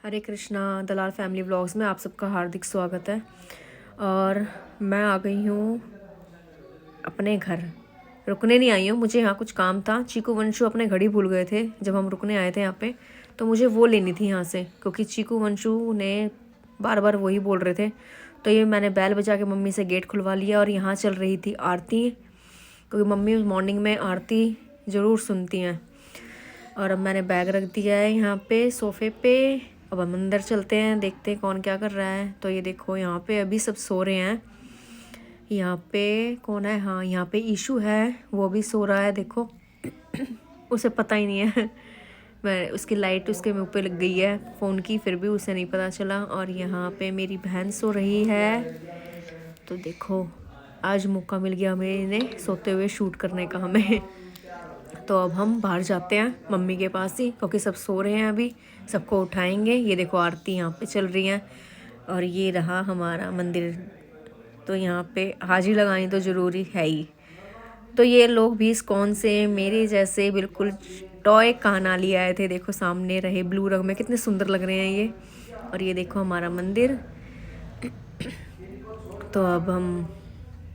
हरे कृष्णा दलाल family vlogs में आप सबका हार्दिक स्वागत है। और मैं आ गई हूँ अपने घर। रुकने नहीं आई हूँ, मुझे यहाँ कुछ काम था। चीकू वंशु अपने घड़ी भूल गए थे जब हम रुकने आए थे यहाँ पे, तो मुझे वो लेनी थी यहाँ से, क्योंकि चीकू वंशु ने बार बार वही बोल रहे थे। तो ये मैंने बैल बजा के मम्मी से गेट खुलवा लिया। और यहाँ चल रही थी आरती, क्योंकि मम्मी मॉर्निंग में आरती ज़रूर सुनती हैं। और अब मैंने बैग रख दिया है यहाँ पे सोफ़े पे। अब हम अंदर चलते हैं, देखते हैं कौन क्या कर रहा है। तो ये देखो यहाँ पे अभी सब सो रहे हैं। यहाँ पे कौन है? हाँ, यहाँ पे ईशू है, वो भी सो रहा है। देखो उसे पता ही नहीं है मैं उसकी लाइट उसके मुँह पे लग गई है फ़ोन की, फिर भी उसे नहीं पता चला। और यहाँ पे मेरी बहन सो रही है। तो देखो आज मौका मिल गया हमें इन्हें सोते हुए शूट करने का हमें। तो अब हम बाहर जाते हैं मम्मी के पास ही, क्योंकि सब सो रहे हैं अभी, सबको उठाएंगे। ये देखो आरती यहाँ पे चल रही है। और ये रहा हमारा मंदिर। तो यहाँ पे हाजिरी लगानी तो ज़रूरी है ही। तो ये लोग भी इस्कॉन से मेरे जैसे बिल्कुल टॉय कान्हा लिए आए थे। देखो सामने रहे ब्लू रंग में, कितने सुंदर लग रहे हैं ये। और ये देखो हमारा मंदिर। तो अब हम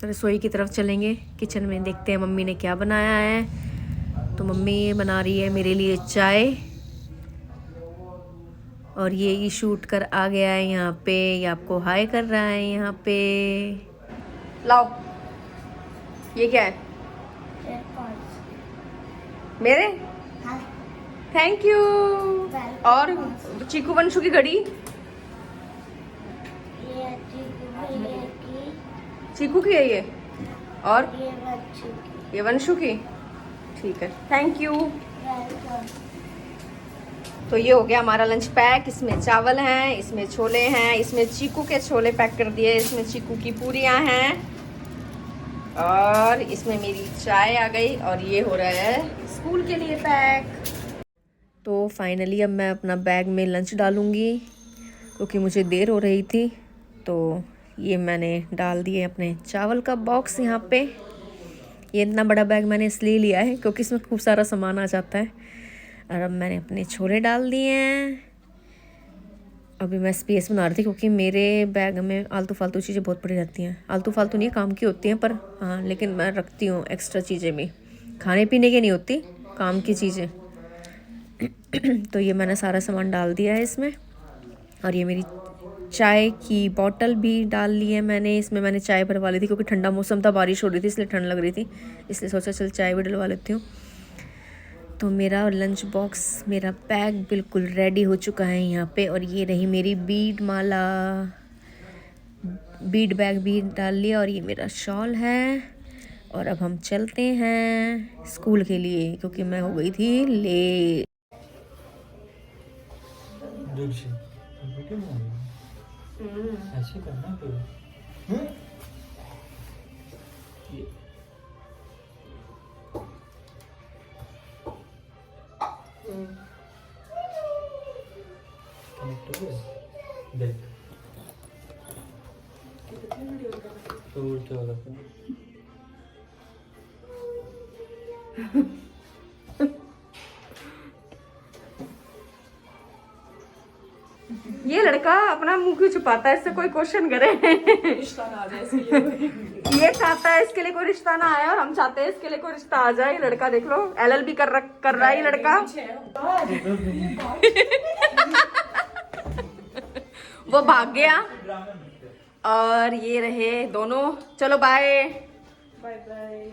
रसोई की तरफ चलेंगे, किचन में देखते हैं मम्मी ने क्या बनाया है। तो मम्मी बना रही है मेरे लिए चाय। और ये शूट कर आ गया है यहाँ पे, ये आपको हाय कर रहा है यहाँ पे। लाओ, ये क्या है? मेरे थैंक यू। और चीकू वंशु की घड़ी, चीकू की है ये, और ये वंशु की। ठीक है, थैंक यू। तो ये हो गया हमारा लंच पैक। इसमें चावल हैं, इसमें छोले हैं, इसमें चीकू के छोले पैक कर दिए, इसमें चीकू की पूरियां हैं, और इसमें मेरी चाय आ गई। और ये हो रहा है स्कूल के लिए पैक। तो फाइनली अब मैं अपना बैग में लंच डालूंगी, क्योंकि मुझे देर हो रही थी। तो ये मैंने डाल दिए अपने चावल का बॉक्स यहाँ पे। ये इतना बड़ा बैग मैंने इसलिए लिया है क्योंकि इसमें खूब सारा सामान आ जाता है। और अब मैंने अपने छोले डाल दिए हैं। अभी मैं स्पेस बना रही थी, क्योंकि मेरे बैग में आलतू फालतू चीज़ें बहुत पड़ी रहती हैं। आलतू फालतू नहीं, काम की होती हैं, पर हाँ, लेकिन मैं रखती हूँ एक्स्ट्रा चीज़ें भी। खाने पीने की नहीं होती, काम की चीज़ें। तो ये मैंने सारा सामान डाल दिया है इसमें। और ये मेरी चाय की बोतल भी डाल ली है मैंने। इसमें मैंने चाय भरवा ली थी, क्योंकि ठंडा मौसम था, बारिश हो रही थी, इसलिए ठंड लग रही थी, इसलिए सोचा चल चाय भी डलवा लेती हूँ। तो मेरा लंच बॉक्स, मेरा बैग बिल्कुल रेडी हो चुका है यहाँ पे। और ये रही मेरी बीड माला, बीड बैग भी डाल लिया। और ये मेरा शॉल है। और अब हम चलते हैं स्कूल के लिए, क्योंकि मैं हो गई थी लेट। ऐसे करना फिर। देख तो क्या हो रहा है? ये लड़का अपना मुंह क्यों छुपाता है? इससे कोई क्वेश्चन करे रिश्ता ना आ जाए इसके लिए। ये चाहता है इसके लिए कोई रिश्ता ना आए, और हम चाहते हैं इसके लिए कोई रिश्ता आ जाए। लड़का देख लो, LLB कर रहा है ये लड़का। वो भाग गया। और ये रहे दोनों। चलो बाय बाय बाय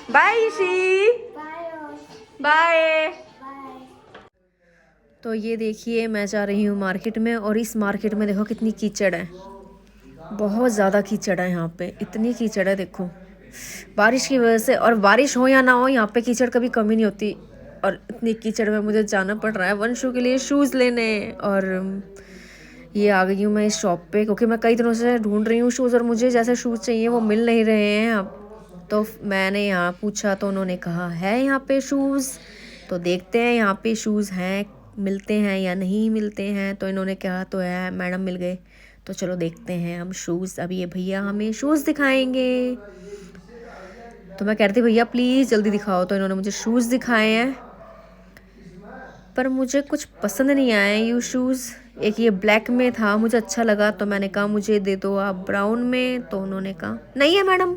बाय ईशी, बाय। तो ये देखिए मैं जा रही हूँ मार्केट में, और इस मार्केट में देखो कितनी कीचड़ है, बहुत ज़्यादा कीचड़ है यहाँ पे। इतनी कीचड़ है देखो, बारिश की वजह से। और बारिश हो या ना हो, यहाँ पे कीचड़ कभी कमी नहीं होती। और इतनी कीचड़ में मुझे जाना पड़ रहा है वंशु के लिए शूज़ लेने। और ये आ गई हूँ मैं इस शॉप पे, क्योंकि मैं कई दिनों से ढूंढ रही हूँ शूज़, और मुझे जैसे शूज़ चाहिए वो मिल नहीं रहे हैं अब। तो मैंने यहाँ पूछा, तो उन्होंने कहा है यहाँ पे शूज़। तो देखते हैं यहाँ पे शूज़ हैं, मिलते हैं या नहीं मिलते हैं। तो इन्होंने कहा तो है, मैडम मिल गए। तो चलो देखते हैं हम शूज़। अब ये भैया हमें शूज़ दिखाएंगे। तो मैं कह रही थी भैया प्लीज़ जल्दी दिखाओ। तो इन्होंने मुझे शूज़ दिखाए हैं, पर मुझे कुछ पसंद नहीं आया ये शूज़। एक ये ब्लैक में था, मुझे अच्छा लगा तो मैंने कहा मुझे दे दो आप ब्राउन में, तो उन्होंने कहा नहीं है मैडम।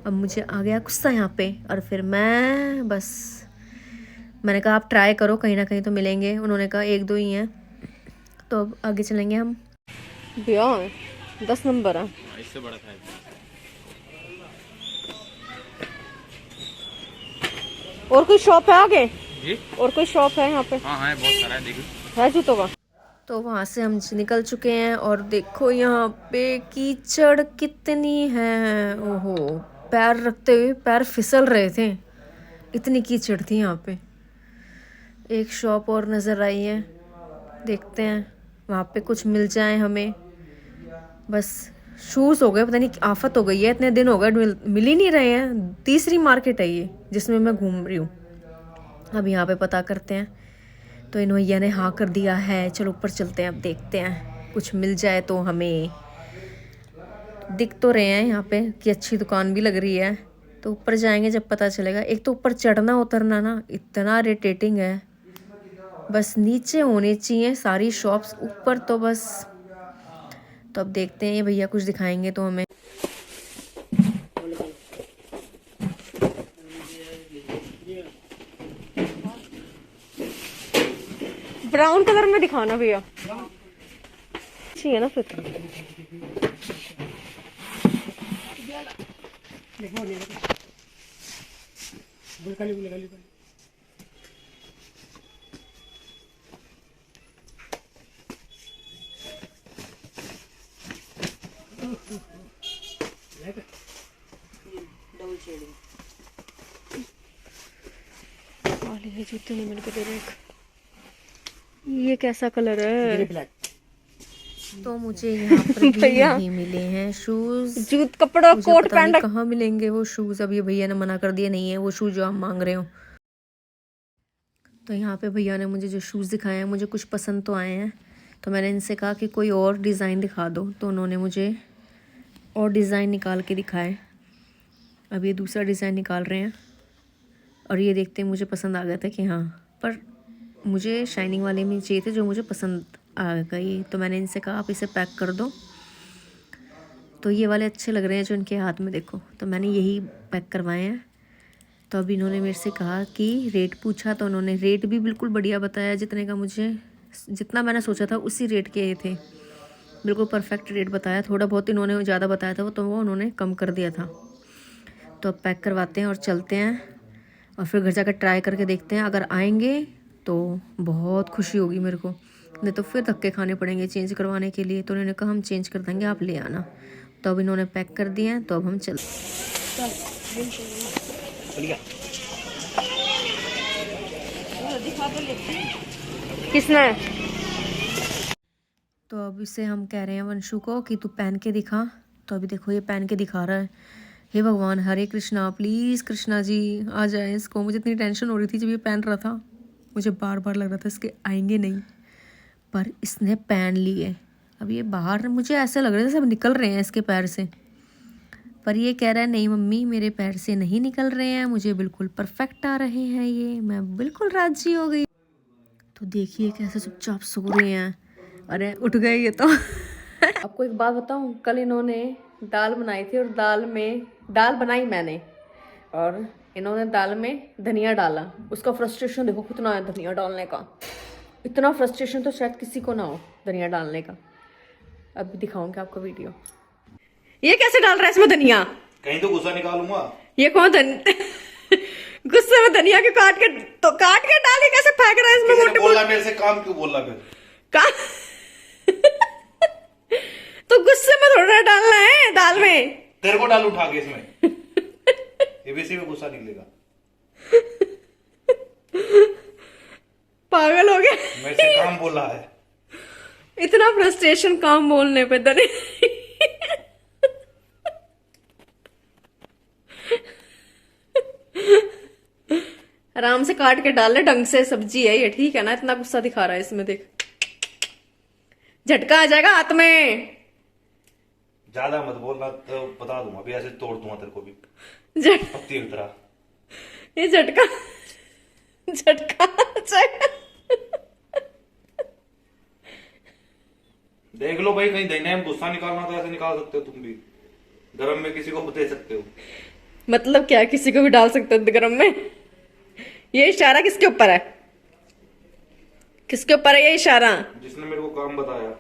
अब मुझे आ गया गुस्सा यहाँ पे, और फिर मैंने कहा आप ट्राई करो, कहीं ना कहीं तो मिलेंगे। उन्होंने कहा एक दो ही हैं, तो अब आगे चलेंगे हम। भैया 10 नंबर है, इससे बड़ा था। और कोई शॉप है आगे जी? और कोई शॉप है यहाँ पे? हाँ है, बहुत सारा है, देखिए है जूतों का। तो वहाँ से हम निकल चुके हैं और देखो यहाँ पे कीचड़ कितनी है। ओहो, पैर रखते हुए पैर फिसल रहे थे, इतनी कीचड़ थी यहाँ पे। एक शॉप और नज़र आई है, देखते हैं वहाँ पे कुछ मिल जाए हमें। बस शूज़ हो गए, पता नहीं आफत हो गई है, इतने दिन हो गए मिल ही नहीं रहे हैं। तीसरी मार्केट है ये जिसमें मैं घूम रही हूँ। अब यहाँ पे पता करते हैं। तो इन भैया ने हाँ कर दिया है, चलो ऊपर चलते हैं, अब देखते हैं कुछ मिल जाए तो हमें। दिख तो रहे हैं यहाँ पे कि अच्छी दुकान भी लग रही है, तो ऊपर जाएंगे जब पता चलेगा। एक तो ऊपर चढ़ना उतरना ना इतना इरिटेटिंग है, बस नीचे होनी चाहिए सारी शॉप्स, ऊपर तो बस। तो अब देखते हैं ये भैया कुछ दिखाएंगे तो हमें। ब्राउन कलर में दिखाना भैया, अच्छी है ना फिर। जूते नहीं मिल के दे रहे। ये कैसा कलर है? तो मुझे यहाँ पर भी नहीं मिले हैं शूज, जूत कपड़ा कोट पैंट कहाँ मिलेंगे वो शूज। अब ये भैया ने मना कर दिया, नहीं है वो शूज जो आप मांग रहे हो। तो यहाँ पे भैया ने मुझे जो शूज़ दिखाए हैं मुझे कुछ पसंद तो आए हैं, तो मैंने इनसे कहा कि कोई और डिज़ाइन दिखा दो, तो उन्होंने मुझे और डिज़ाइन निकाल के दिखाए। अब ये दूसरा डिज़ाइन निकाल रहे हैं, और ये देखते मुझे पसंद आ गया था कि हाँ, पर मुझे शाइनिंग वाले में चाहिए थे जो मुझे पसंद आ गई। तो मैंने इनसे कहा आप इसे पैक कर दो, तो ये वाले अच्छे लग रहे हैं जो इनके हाथ में देखो, तो मैंने यही पैक करवाए हैं। तो अब इन्होंने मेरे से कहा कि रेट पूछा, तो उन्होंने रेट भी बिल्कुल बढ़िया बताया, जितना मैंने सोचा था उसी रेट के ये थे, बिल्कुल परफेक्ट रेट बताया। थोड़ा बहुत इन्होंने ज़्यादा बताया था तो वो उन्होंने कम कर दिया था। तो अब पैक करवाते हैं और चलते हैं, और फिर घर जाकर ट्राई करके देखते हैं। अगर आएंगे तो बहुत खुशी होगी मेरे को, नहीं तो फिर धक्के खाने पड़ेंगे चेंज करवाने के लिए। तो उन्होंने कहा हम चेंज कर देंगे, आप ले आना। तो अब इन्होंने पैक कर दिए हैं, तो अब हम चलते। किसने? तो अब इसे हम कह रहे हैं वंशु को कि तू पहन के दिखा। तो अभी देखो ये पहन के दिखा रहा है। हे भगवान, हरे कृष्णा, प्लीज़ कृष्णा जी आ जाए इसको। मुझे इतनी टेंशन हो रही थी जब ये पहन रहा था, मुझे बार बार लग रहा था इसके आएंगे नहीं, पर इसने पहन लिए। अब ये बाहर मुझे ऐसा लग रहा है सब निकल रहे हैं इसके पैर से, पर ये कह रहा है नहीं मम्मी मेरे पैर से नहीं निकल रहे हैं, मुझे बिल्कुल परफेक्ट आ रहे हैं ये। मैं बिल्कुल राजी हो गई। तो देखिए कैसे चुपचाप सो रहे हैं। अरे उठ गए ये तो। आपको एक बात बताऊं, कल इन्होंने दाल बनाई थी, और दाल बनाई मैंने, और इन्होंने दाल में धनिया डाला। उसका फ्रस्ट्रेशन देखो कितना है धनिया डालने का। इतना फ्रस्ट्रेशन तो शायद किसी को ना हो धनिया डालने का। अब दिखाऊंगी आपको वीडियो। ये कैसे डाल रहा है इसमें धनिया? कहीं तो गुस्सा निकालूंगा। ये कौन गुस्से में धनिया के काट के डाल के कैसे फेंक रहा है इसमें? मोटे बोला मेरे से काम क्यों बोल रहा फिर? तो गुस्से में थोड़ा डालना है दाल में। तेरे को डाल उठा के इसमें। एबीसी में गुस्सा निकलेगा। पागल हो गया। मेरे से काम बोल रहा है। इतना फ्रस्ट्रेशन काम बोलने पे दरे। आराम से काट के डाल ले, ढंग से सब्जी है ये, ठीक है ना? इतना गुस्सा दिखा रहा है इसमें, देख झटका आ जाएगा हाथ में। ज्यादा मत बोलना तो बता दूंगा, अभी ऐसे तोड़ दूंगा तेरे को भी पत्ती की तरह। ये झटका आ जाएगा। देख लो भाई, कहीं देने में गुस्सा निकालना तो ऐसे निकाल सकते हो तुम भी, गरम में किसी को दे सकते हो। मतलब क्या, किसी को भी डाल सकते हो गरम में? ये इशारा किसके ऊपर है? किसके ऊपर है ये इशारा? जिसने मेरे को काम बताया।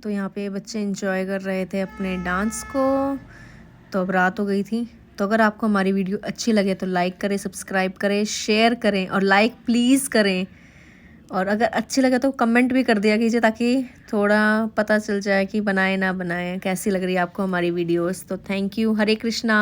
यहाँ पे ये बच्चे एंजॉय कर रहे थे अपने डांस को। तो अब रात हो गई थी। तो अगर आपको हमारी वीडियो अच्छी लगे तो लाइक करें, सब्सक्राइब करें, शेयर करें और लाइक प्लीज़ करें। और अगर अच्छी लगे तो कमेंट भी कर दिया कीजिए, ताकि थोड़ा पता चल जाए कि बनाए ना बनाए, कैसी लग रही है आपको हमारी वीडियोस। तो थैंक यू। हरे कृष्णा।